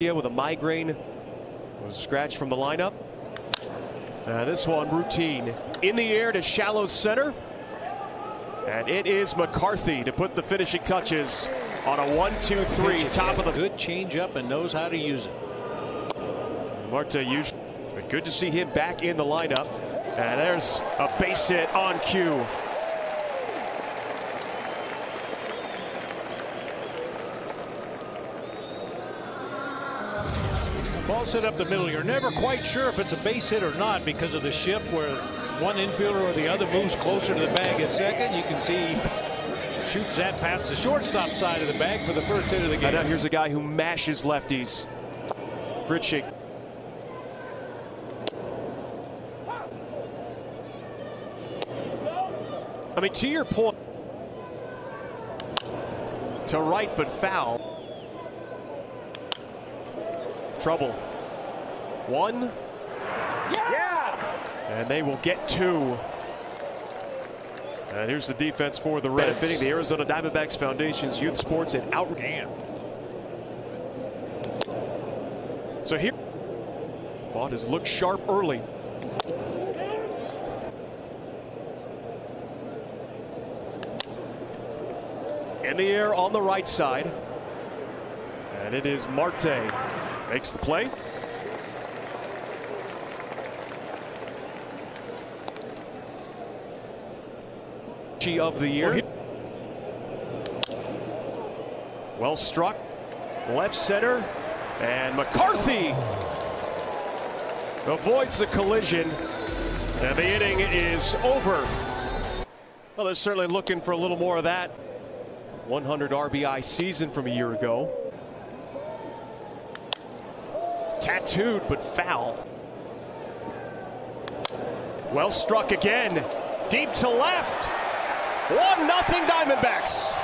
With a migraine, was scratched from the lineup. This one routine in the air to shallow center, and it is McCarthy to put the finishing touches on a 1-2-3 top of the good changeup and knows how to use it. Marte usually, but good to see him back in the lineup, and there's a base hit on cue. Ball set up the middle. You're never quite sure if it's a base hit or not because of the shift where one infielder or the other moves closer to the bag at second. You can see he shoots that past the shortstop side of the bag for the first hit of the game. Now here's a guy who mashes lefties. Richie. I mean, to your point, to right but foul. Trouble. One. Yeah. And they will get two. And here's the defense for the Reds. Benefiting the Arizona Diamondbacks Foundation's Youth Sports and Outreach. So here, Vaught has looked sharp early. In the air on the right side. And it is Marte. Makes the play. Of the year. Well struck. Left center. And McCarthy avoids the collision. And the inning is over. Well, they're certainly looking for a little more of that 100 RBI season from a year ago. Tattooed but foul. Well struck again. Deep to left. 1-0 Diamondbacks.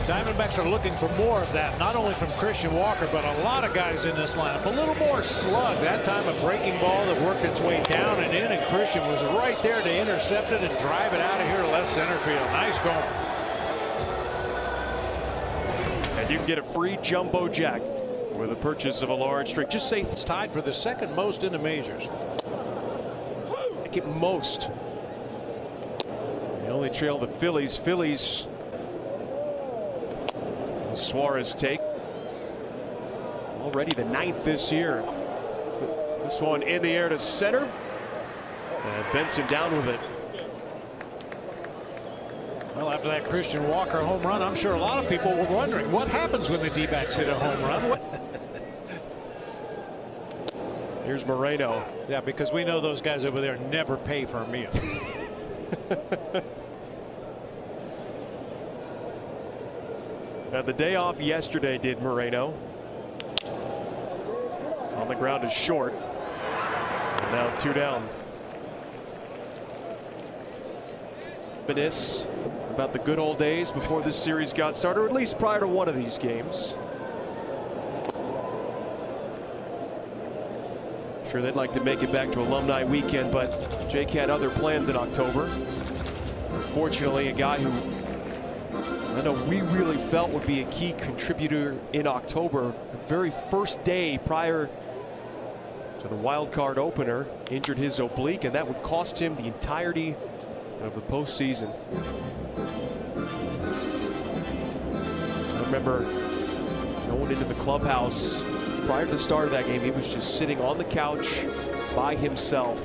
Diamondbacks are looking for more of that, not only from Christian Walker, but a lot of guys in this lineup. A little more slug. That time a breaking ball that worked its way down and in, and Christian was right there to intercept it and drive it out of here to left center field. Nice going. And you can get a free jumbo jack with the purchase of a large drink. Just say it's tied for the second most in the majors. Get most. They only trail the Phillies. Suarez take. Already the 9th this year. This one in the air to center. And Benson down with it. Well, after that Christian Walker home run, I'm sure a lot of people were wondering what happens when the D-backs hit a home run. Here's Moreno. Yeah, because we know those guys over there never pay for a meal. Now, the day off yesterday did Moreno. On the ground is short. And now 2 down. Reminisce about the good old days before this series got started, or at least prior to one of these games. Sure, they'd like to make it back to alumni weekend, but Jake had other plans in October. Unfortunately, a guy who I know we really felt would be a key contributor in October, the very first day prior to the wild card opener, injured his oblique, and that would cost him the entirety of the postseason. I remember going into the clubhouse prior to the start of that game. He was just sitting on the couch by himself.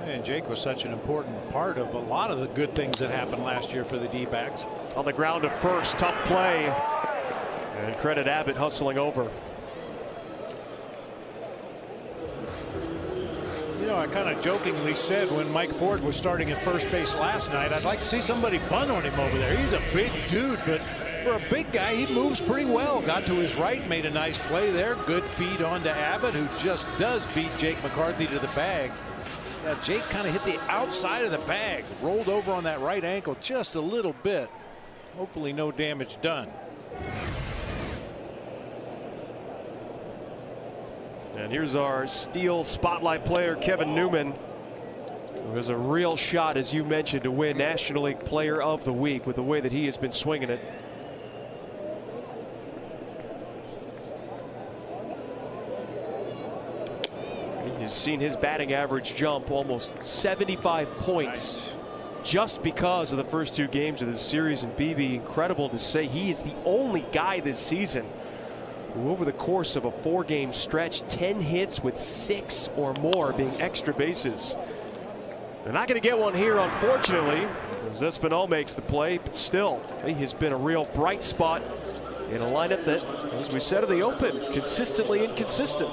And Jake was such an important part of a lot of the good things that happened last year for the D-backs. On the ground to first, tough play, and credit Abbott hustling over. You know, I kind of jokingly said when Mike Ford was starting at first base last night, I'd like to see somebody bunt on him over there. He's a big dude, but for a big guy, he moves pretty well. Got to his right, made a nice play there. Good feed on to Abbott, who just does beat Jake McCarthy to the bag. Yeah, Jake kind of hit the outside of the bag, rolled over on that right ankle just a little bit. Hopefully no damage done. And here's our Steel Spotlight player, Kevin Newman, who has a real shot, as you mentioned, to win National League Player of the Week with the way that he has been swinging it. He's seen his batting average jump almost 75 points just because of the first two games of this series. And BB, incredible to say, he is the only guy this season who, over the course of a 4-game stretch, 10 hits with 6 or more being extra bases. They're not going to get one here, unfortunately, as Espinal makes the play, but still, he has been a real bright spot in a lineup that, as we said in the open, consistently inconsistent.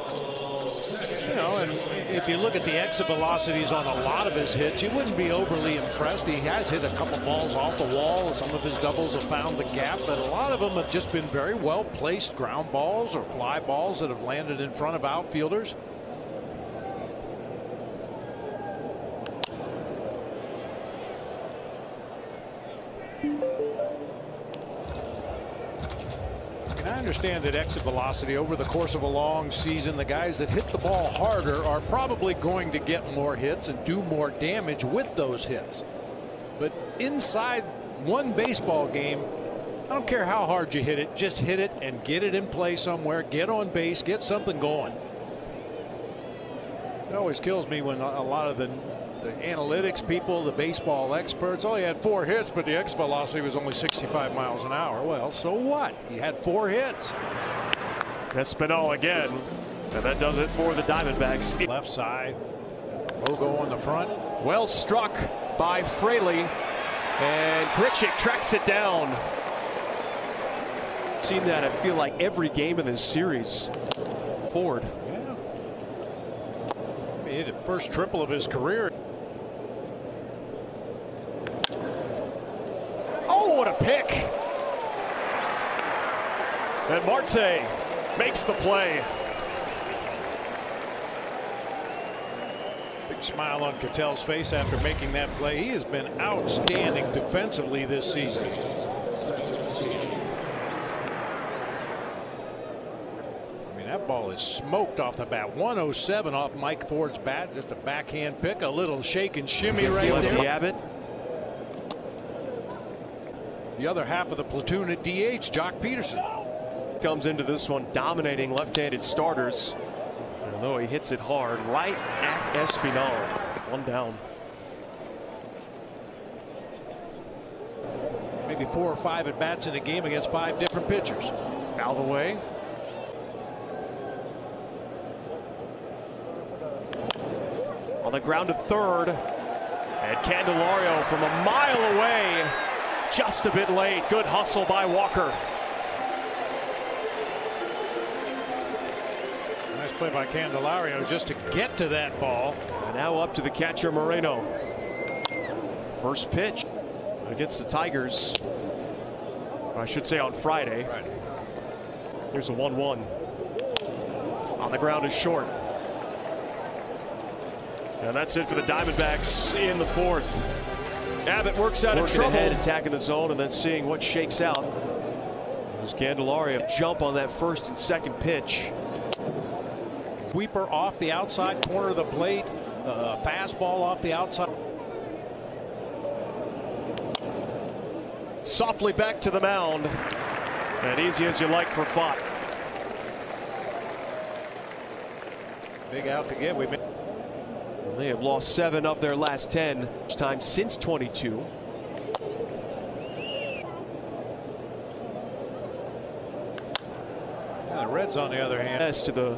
You know, and if you look at the exit velocities on a lot of his hits, you wouldn't be overly impressed. He has hit a couple balls off the wall. Some of his doubles have found the gap, but a lot of them have just been very well placed ground balls or fly balls that have landed in front of outfielders. I understand that exit velocity over the course of a long season, the guys that hit the ball harder are probably going to get more hits and do more damage with those hits. But inside one baseball game, I don't care how hard you hit it, just hit it and get it in play somewhere, get on base, get something going. It always kills me when a lot of the analytics people, the baseball experts, oh, he had 4 hits, but the exit velocity was only 65 miles an hour. Well, so what? He had 4 hits. Espinal again, and that does it for the Diamondbacks. Left side, logo on the front. Well struck by Fraley, and Grichuk tracks it down. Seen that, I feel like, every game in this series. Ford. Yeah. He hit the first triple of his career. Oh, what a pick. And Marte makes the play. Big smile on Ketel's face after making that play. He has been outstanding defensively this season. I mean, that ball is smoked off the bat. 107 off Mike Ford's bat. Just a backhand pick, a little shake and shimmy right there. Abbott. The other half of the platoon at DH, Jock Peterson. Comes into this one dominating left-handed starters. Although he hits it hard right at Espinal. 1 down. Maybe 4 or 5 at bats in a game against 5 different pitchers. Out of the way. On the ground to third. And Candelario from a mile away. Just a bit late. Good hustle by Walker. Nice play by Candelario just to get to that ball. And now up to the catcher, Moreno. First pitch against the Tigers. I should say on Friday. Here's a 1-1. On the ground is short. And that's it for the Diamondbacks in the 4th. Abbott works out of trouble. Ahead, attacking the zone, and then seeing what shakes out. There's Candelario jump on that first and second pitch. Sweeper off the outside corner of the plate. Fastball off the outside. Softly back to the mound. And easy as you like for Fott. Big out to get. They have lost 7 of their last 10, time since 22. The Reds, on the other hand. As to the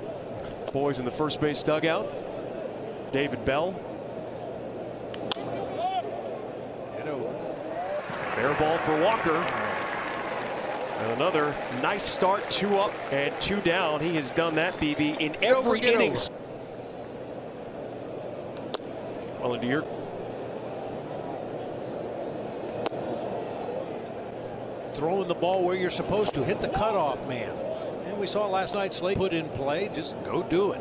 boys in the first base dugout. David Bell. Fair ball for Walker. And another nice start. 2 up and 2 down. He has done that, BB, in every inning. Well into your throwing the ball where you're supposed to, hit the cutoff man. And we saw last night Slade put in play. Just go do it.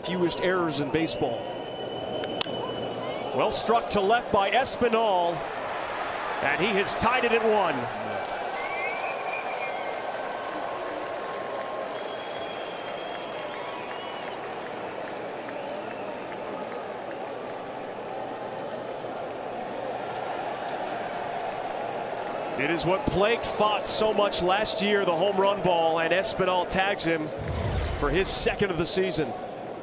fewest errors in baseball. Well struck to left by Espinal, and he has tied it at 1. It is what plagued Fott so much last year, the home run ball, and Espinal tags him for his 2nd of the season.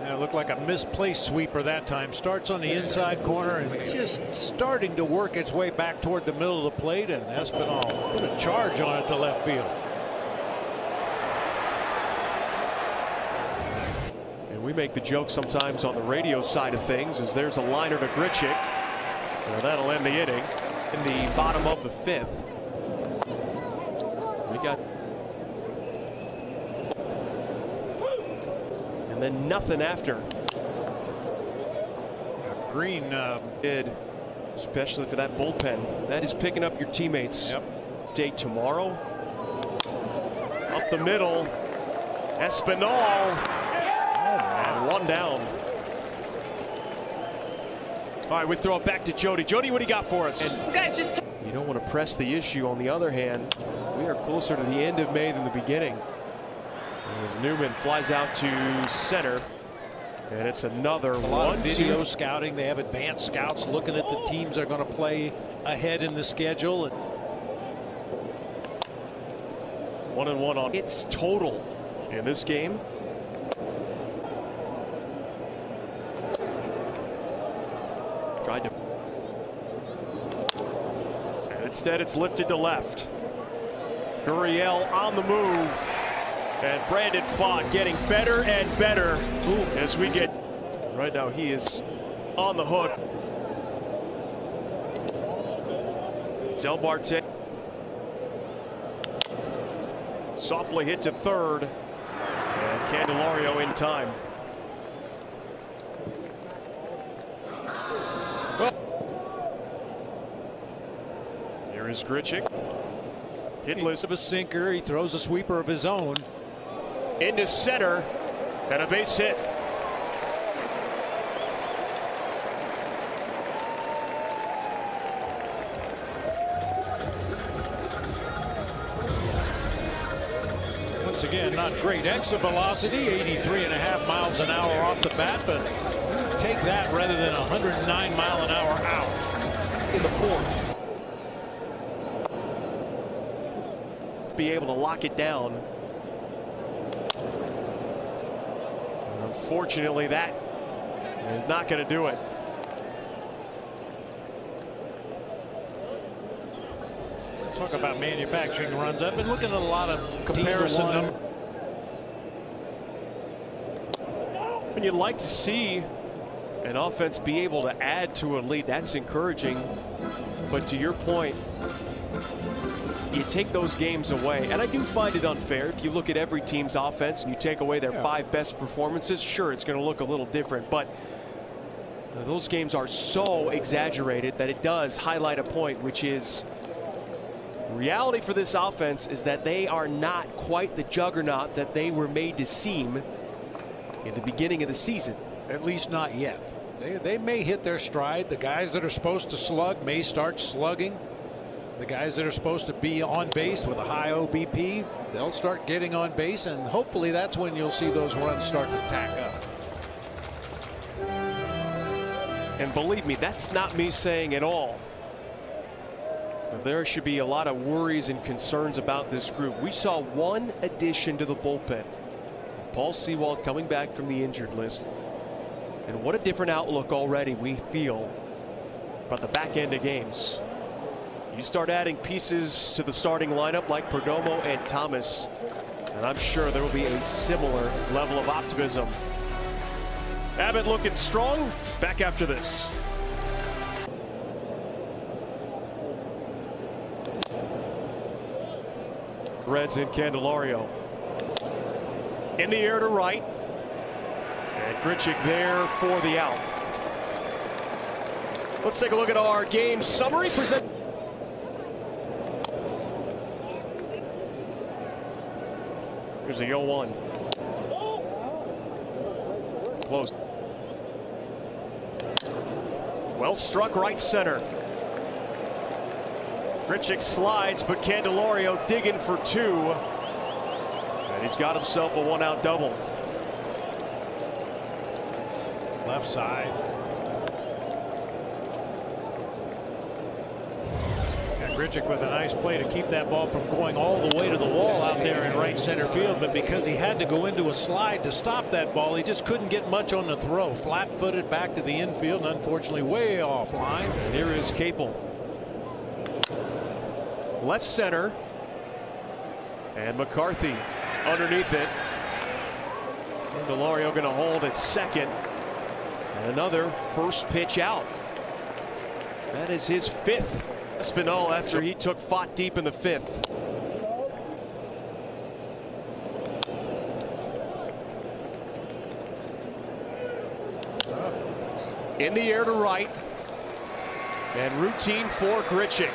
Yeah, it looked like a misplaced sweeper that time. Starts on the inside corner and just starting to work its way back toward the middle of the plate, and Espinal put a charge on it to left field. And we make the joke sometimes on the radio side of things, as there's a liner to Grichuk. Well, that'll end the inning in the bottom of the 5th. We got, and then nothing after. Green did, especially for that bullpen. That is picking up your teammates. Yep. Day tomorrow. Up the middle, Espinal, and 1 down. All right, we throw it back to Jody. Jody, what do you got for us? You guys just. You don't want to press the issue. On the other hand, we are closer to the end of May than the beginning. As Newman flies out to center, and it's another a lot of 1-2 video scouting. They have advanced scouts looking at the teams they're going to play ahead in the schedule. 1-1 on its total in this game. Tried to, and instead it's lifted to left. Gurriel on the move, and Brandon Fott getting better and better as we get. Right now he is on the hook. Del Marte softly hit to third, and Candelario in time. Here is Grichuk. Hitless of a sinker. He throws a sweeper of his own into center, and a base hit. Once again, not great exit velocity, 83.5 miles an hour off the bat, but take that rather than 109 mile an hour out in the 4th. Be able to lock it down. And unfortunately, that is not going to do it. Talk about manufacturing runs. I've been looking at a lot of comparison numbers. And you'd like to see an offense be able to add to a lead. That's encouraging. But to your point, you take those games away, and I do find it unfair. If you look at every team's offense and you take away their 5 best performances, sure, it's going to look a little different, but those games are so exaggerated that it does highlight a point, which is reality for this offense is that they are not quite the juggernaut that they were made to seem in the beginning of the season. At least not yet. They may hit their stride. The guys that are supposed to slug may start slugging. The guys that are supposed to be on base with a high OBP, they'll start getting on base, and hopefully that's when you'll see those runs start to tack up. And believe me, that's not me saying at all. There should be a lot of worries and concerns about this group. We saw one addition to the bullpen. Paul Sewald coming back from the injured list. And what a different outlook already we feel about the back end of games. You start adding pieces to the starting lineup like Perdomo and Thomas, and I'm sure there will be a similar level of optimism. Abbott looking strong. Back after this. Reds in Candelario. In the air to right. And Grichuk there for the out. Let's take a look at our game summary presented. Here's the 0-1. close. Well struck right center. Grichuk slides, but Candelario digging for two. And he's got himself a one-out double. Left side. Grichuk with a nice play to keep that ball from going all the way to the wall out there in right center field, but because he had to go into a slide to stop that ball, he just couldn't get much on the throw. Flat-footed back to the infield, and unfortunately way offline. And here is Capel. Left center, and McCarthy underneath it. Candelario going to hold at second, and another first pitch out. That is his fifth. Espinal after he took Fott deep in the fifth. In the air to right, and routine for Grichuk.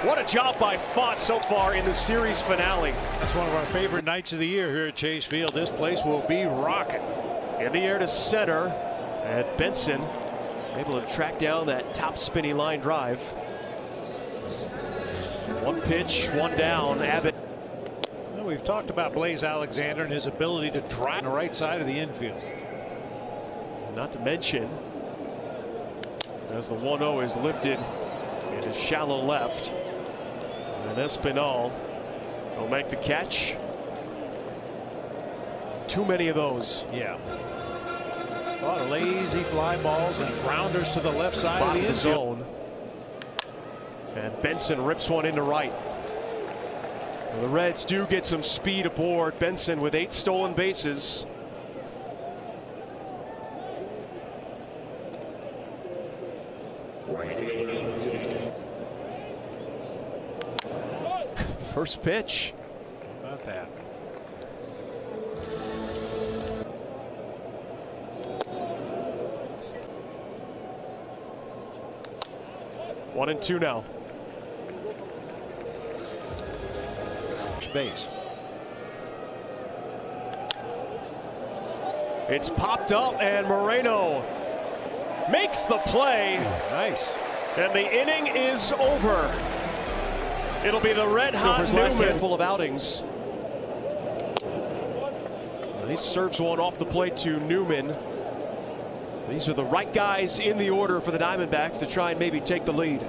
What a job by Fott so far in the series finale. That's one of our favorite nights of the year here at Chase Field. This place will be rocking. In the air to center, and Benson able to track down that top spinny line drive. One pitch, one down. Abbott. Well, we've talked about Blaze Alexander and his ability to drive the right side of the infield. Not to mention, as the 1-0 is lifted, it is shallow left. And Espinal will make the catch. Too many of those. Yeah. A lot of lazy fly balls and grounders to the left side of the end zone. And Benson rips one into right. Well, the Reds do get some speed aboard. Benson with 8 stolen bases. First pitch. How about that? One and two now. Base. It's popped up, and Moreno makes the play. Nice. And the inning is over. It'll be the red hot Newman. Last handful of outings. And he serves one off the plate to Newman. These are the right guys in the order for the Diamondbacks to try and maybe take the lead.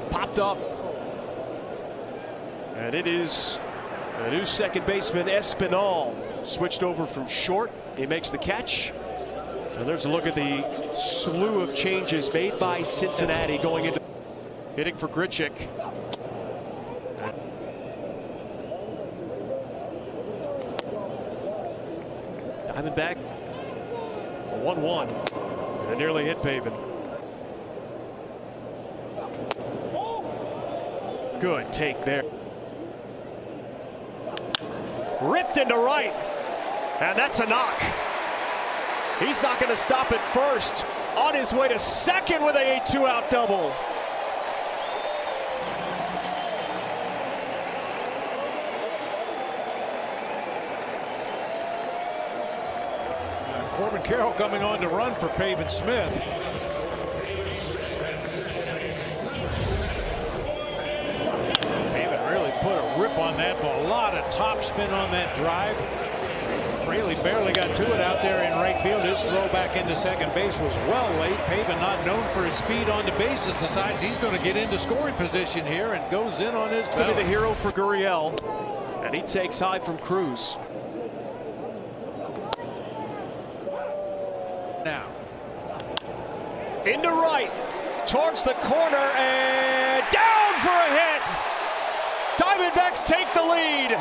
Popped up. And it is a new second baseman, Espinal. Switched over from short. He makes the catch. And there's a look at the slew of changes made by Cincinnati going into hitting for Grichuk. Diamondback 1-1. And nearly hit Pavin. Good take there. Ripped into right. And that's a knock. He's not going to stop at first. On his way to second with a 2-out double. Corbin Carroll coming on to run for Pavin Smith. Pavin really put a rip on that ball. A lot of top spin on that drive. Fraley barely got to it out there in right field. His throw back into second base was well late. Pavin, not known for his speed on the bases, decides he's going to get into scoring position here and goes in on his to be the hero for Gurriel. And he takes high from Cruz. Now into right towards the corner and down for a hit. Diamondbacks take the lead.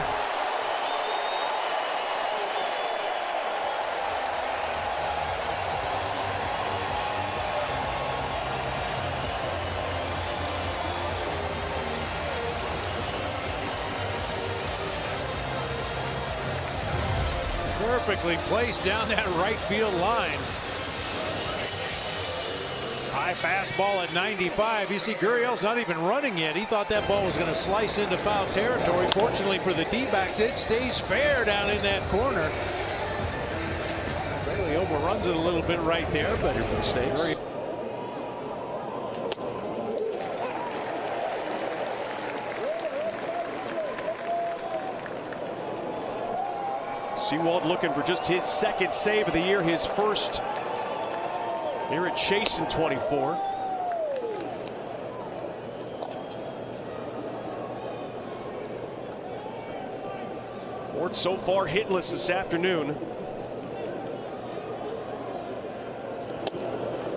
Perfectly placed down that right field line. High fastball at 95. You see Gurriel's not even running yet. He thought that ball was going to slice into foul territory. Fortunately for the D-backs, it stays fair down in that corner. Really overruns it a little bit right there, but mistakes. Sewald looking for just his second save of the year, his first here at Chase in 24. Ford so far hitless this afternoon.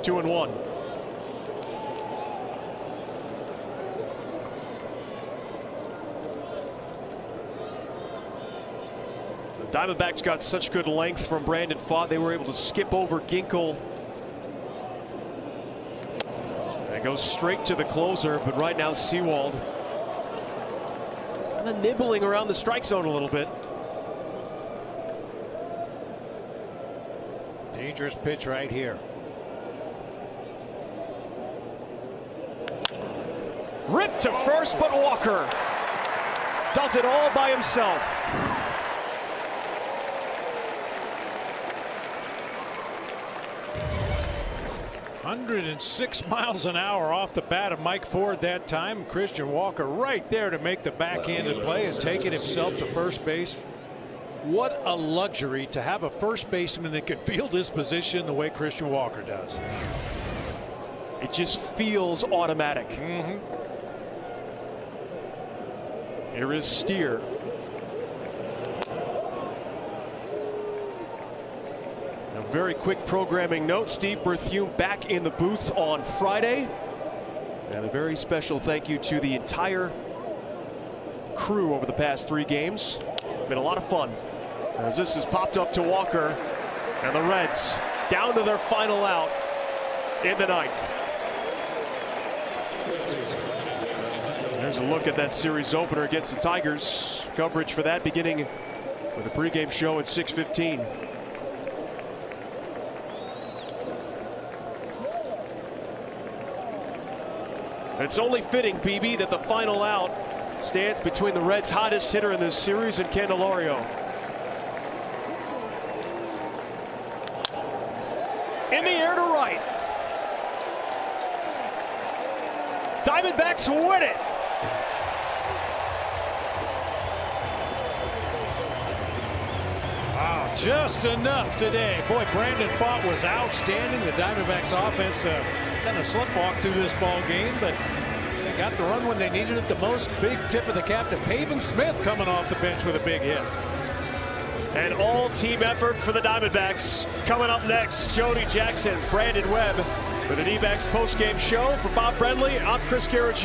2-1. The Diamondbacks got such good length from Brandon Pfaadt, they were able to skip over Ginkel. And goes straight to the closer, but right now Sewald kind of nibbling around the strike zone a little bit. Dangerous pitch right here. Ripped to first, but Walker does it all by himself. .106 miles an hour off the bat of Mike Ford that time. Christian Walker right there to make the backhanded play and take it himself to first base. What a luxury to have a first baseman that can field his position the way Christian Walker does. It just feels automatic. Here is Steer. A very quick programming note. Steve Berthume back in the booth on Friday. And a very special thank you to the entire crew over the past 3 games. Been a lot of fun. As this is popped up to Walker, and the Reds down to their final out in the 9th. There's a look at that series opener against the Tigers. Coverage for that beginning with a pregame show at 6:15. It's only fitting, BB, that the final out stands between the Reds' hottest hitter in this series and Candelario. In the air to right. Diamondbacks win it. Wow, just enough today. Boy, Brandon Pfaadt was outstanding. The Diamondbacks offense kind of sleptwalked through this ball game, but they got the run when they needed it the most. Big tip of the cap to Pavin Smith coming off the bench with a big hit. An all-team effort for the Diamondbacks. Coming up next, Jody Jackson, Brandon Webb for the D-backs post-game show. For Bob Brenly, I'm Chris Garrett.